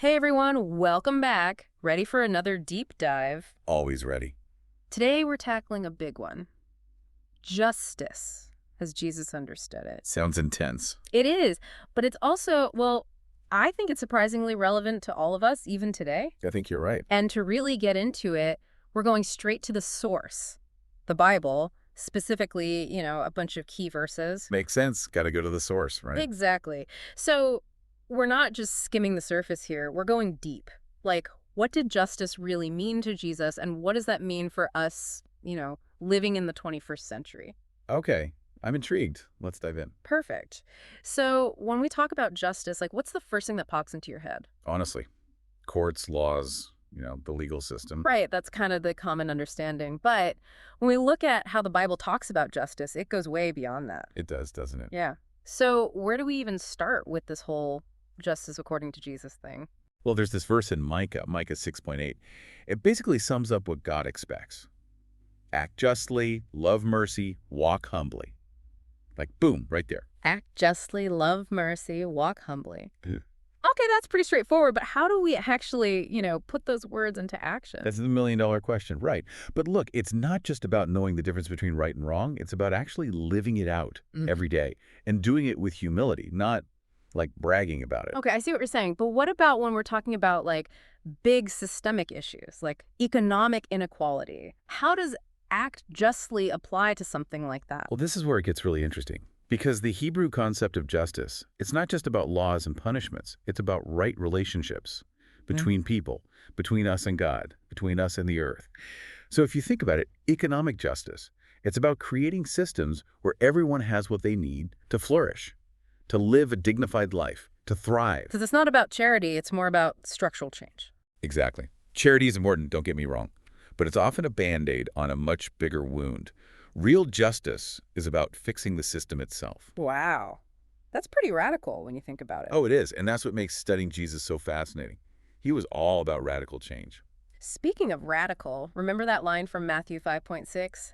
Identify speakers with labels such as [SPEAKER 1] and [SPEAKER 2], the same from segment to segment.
[SPEAKER 1] Hey everyone, welcome back. Ready for another deep dive?
[SPEAKER 2] Always ready.
[SPEAKER 1] Today we're tackling a big one. Justice, as Jesus understood it.
[SPEAKER 2] Sounds intense.
[SPEAKER 1] It is, but it's also, well, I think it's surprisingly relevant to all of us, even today.
[SPEAKER 2] I think you're right.
[SPEAKER 1] And to really get into it, we're going straight to the source, the Bible, specifically, a bunch of key verses.
[SPEAKER 2] Makes sense. Got to go to the source, right?
[SPEAKER 1] Exactly. So we're not just skimming the surface here. We're going deep. Like, what did justice really mean to Jesus, and what does that mean for us, living in the 21st century?
[SPEAKER 2] Okay. I'm intrigued. Let's dive in.
[SPEAKER 1] Perfect. So when we talk about justice, like, what's the first thing that pops into your head?
[SPEAKER 2] Honestly, courts, laws, the legal system.
[SPEAKER 1] Right, that's kind of the common understanding. But when we look at how the Bible talks about justice, it goes way beyond that.
[SPEAKER 2] It does, doesn't it?
[SPEAKER 1] Yeah. So where do we even start with this whole justice according to Jesus thing?
[SPEAKER 2] Well, there's this verse in Micah 6.8. It basically sums up what God expects. Act justly, love mercy, walk humbly. Like, boom, right there.
[SPEAKER 1] Act justly, love mercy, walk humbly.
[SPEAKER 2] Ugh.
[SPEAKER 1] Okay, that's pretty straightforward, but how do we actually, put those words into action?
[SPEAKER 2] That's the million-dollar question, right? But look, it's not just about knowing the difference between right and wrong. It's about actually living it out every day and doing it with humility, not like bragging about it.
[SPEAKER 1] Okay, I see what you're saying, but what about when we're talking about like big systemic issues, like economic inequality? How does act justly apply to something like that?
[SPEAKER 2] Well, this is where it gets really interesting. Because the Hebrew concept of justice, it's not just about laws and punishments. It's about right relationships between people, between us and God, between us and the earth. So if you think about it, economic justice, it's about creating systems where everyone has what they need to flourish, to live a dignified life, to thrive.
[SPEAKER 1] Because it's not about charity, it's more about structural change.
[SPEAKER 2] Exactly. Charity is important, don't get me wrong, but it's often a Band-Aid on a much bigger wound. Real justice is about fixing the system itself.
[SPEAKER 1] Wow. That's pretty radical when you think about it.
[SPEAKER 2] Oh, it is, and that's what makes studying Jesus so fascinating. He was all about radical change.
[SPEAKER 1] Speaking of radical, remember that line from Matthew 5.6?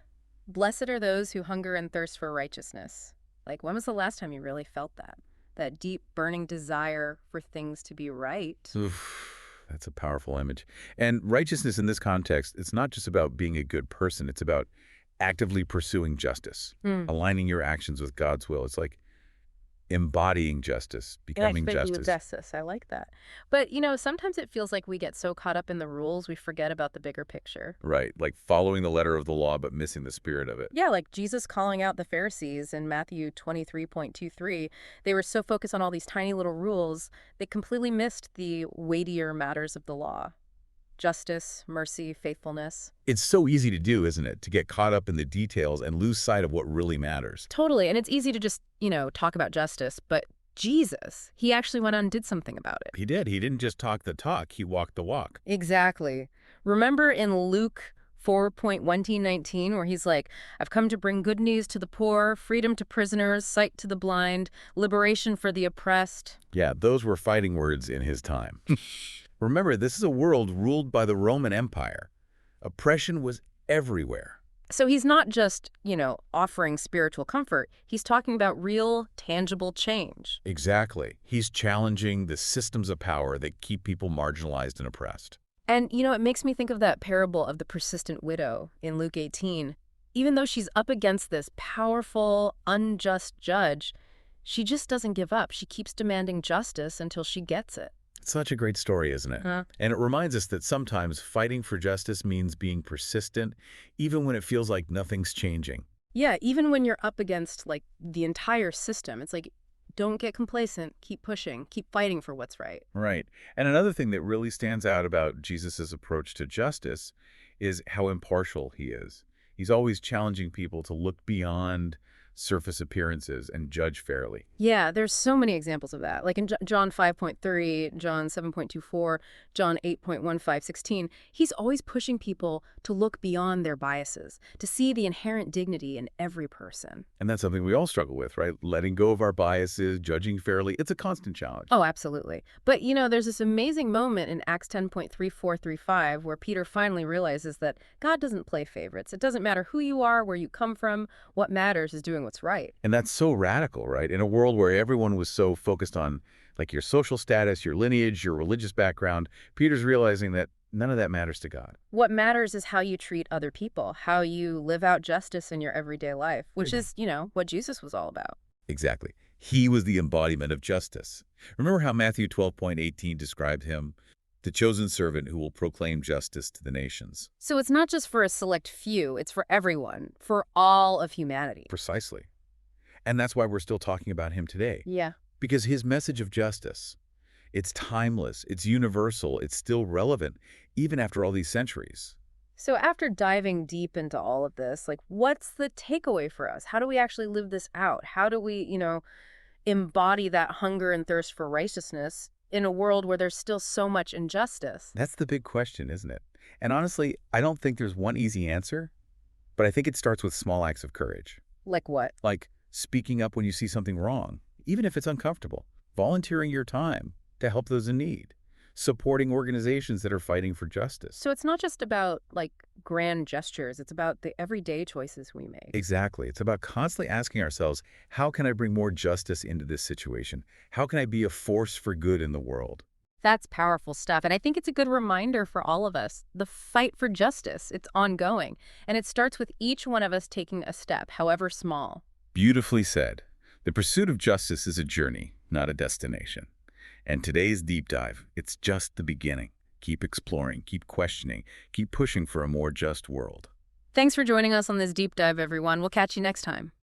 [SPEAKER 1] Blessed are those who hunger and thirst for righteousness. Like, when was the last time you really felt that? That deep, burning desire for things to be right?
[SPEAKER 2] Oof, that's a powerful image. And righteousness in this context, it's not just about being a good person. It's about actively pursuing justice, aligning your actions with God's will. It's like embodying justice, becoming justice.
[SPEAKER 1] Justice. I like that. But, sometimes it feels like we get so caught up in the rules, we forget about the bigger picture.
[SPEAKER 2] Right, like following the letter of the law but missing the spirit of it.
[SPEAKER 1] Yeah, like Jesus calling out the Pharisees in Matthew 23.23. They were so focused on all these tiny little rules, they completely missed the weightier matters of the law. Justice, mercy, faithfulness.
[SPEAKER 2] It's so easy to do, isn't it? To get caught up in the details and lose sight of what really matters.
[SPEAKER 1] Totally. And it's easy to just, talk about justice. But Jesus, he actually went on and did something about it.
[SPEAKER 2] He did. He didn't just talk the talk. He walked the walk.
[SPEAKER 1] Exactly. Remember in Luke 4.19 where he's like, I've come to bring good news to the poor, freedom to prisoners, sight to the blind, liberation for the oppressed.
[SPEAKER 2] Yeah, those were fighting words in his time. Remember, this is a world ruled by the Roman Empire. Oppression was everywhere.
[SPEAKER 1] So he's not just, offering spiritual comfort. He's talking about real, tangible change.
[SPEAKER 2] Exactly. He's challenging the systems of power that keep people marginalized and oppressed.
[SPEAKER 1] And, it makes me think of that parable of the persistent widow in Luke 18. Even though she's up against this powerful, unjust judge, she just doesn't give up. She keeps demanding justice until she gets it.
[SPEAKER 2] Such a great story, isn't it? And it reminds us that sometimes fighting for justice means being persistent, even when it feels like nothing's changing.
[SPEAKER 1] Yeah, even when you're up against, like, the entire system. It's like, don't get complacent. Keep pushing. Keep fighting for what's right.
[SPEAKER 2] Right. And another thing that really stands out about Jesus' approach to justice is how impartial he is. He's always challenging people to look beyond surface appearances and judge fairly.
[SPEAKER 1] Yeah, there's so many examples of that. Like in John 5.3, John 7.24, John 8.15, he's always pushing people to look beyond their biases, to see the inherent dignity in every person.
[SPEAKER 2] And that's something we all struggle with, right? Letting go of our biases, judging fairly. It's a constant challenge.
[SPEAKER 1] Oh, absolutely. But, there's this amazing moment in Acts 10.34-35 where Peter finally realizes that God doesn't play favorites. It doesn't matter who you are, where you come from. What matters is doing what's right.
[SPEAKER 2] And that's so radical, right? In a world where everyone was so focused on like your social status, your lineage, your religious background. Peter's realizing that none of that matters to God.
[SPEAKER 1] What matters is how you treat other people, how you live out justice in your everyday life, which is, what Jesus was all about.
[SPEAKER 2] Exactly. He was the embodiment of justice. Remember how Matthew 12:18 described him? The chosen servant who will proclaim justice to the nations.
[SPEAKER 1] So it's not just for a select few, it's for everyone, for all of humanity.
[SPEAKER 2] Precisely. And that's why we're still talking about him today.
[SPEAKER 1] Yeah.
[SPEAKER 2] Because his message of justice, it's timeless, it's universal, it's still relevant, even after all these centuries.
[SPEAKER 1] So after diving deep into all of this, like what's the takeaway for us? How do we actually live this out? How do we, embody that hunger and thirst for righteousness in a world where there's still so much injustice?
[SPEAKER 2] That's the big question, isn't it? And honestly, I don't think there's one easy answer, but I think it starts with small acts of courage.
[SPEAKER 1] Like what?
[SPEAKER 2] Like speaking up when you see something wrong, even if it's uncomfortable, volunteering your time to help those in need, supporting organizations that are fighting for justice.
[SPEAKER 1] So it's not just about like grand gestures, it's about the everyday choices we make.
[SPEAKER 2] Exactly. It's about constantly asking ourselves, how can I bring more justice into this situation? How can I be a force for good in the world?
[SPEAKER 1] That's powerful stuff. And I think it's a good reminder for all of us. The fight for justice, it's ongoing. And it starts with each one of us taking a step, however small.
[SPEAKER 2] Beautifully said. The pursuit of justice is a journey, not a destination. And today's deep dive, it's just the beginning. Keep exploring, keep questioning, keep pushing for a more just world.
[SPEAKER 1] Thanks for joining us on this deep dive, everyone. We'll catch you next time.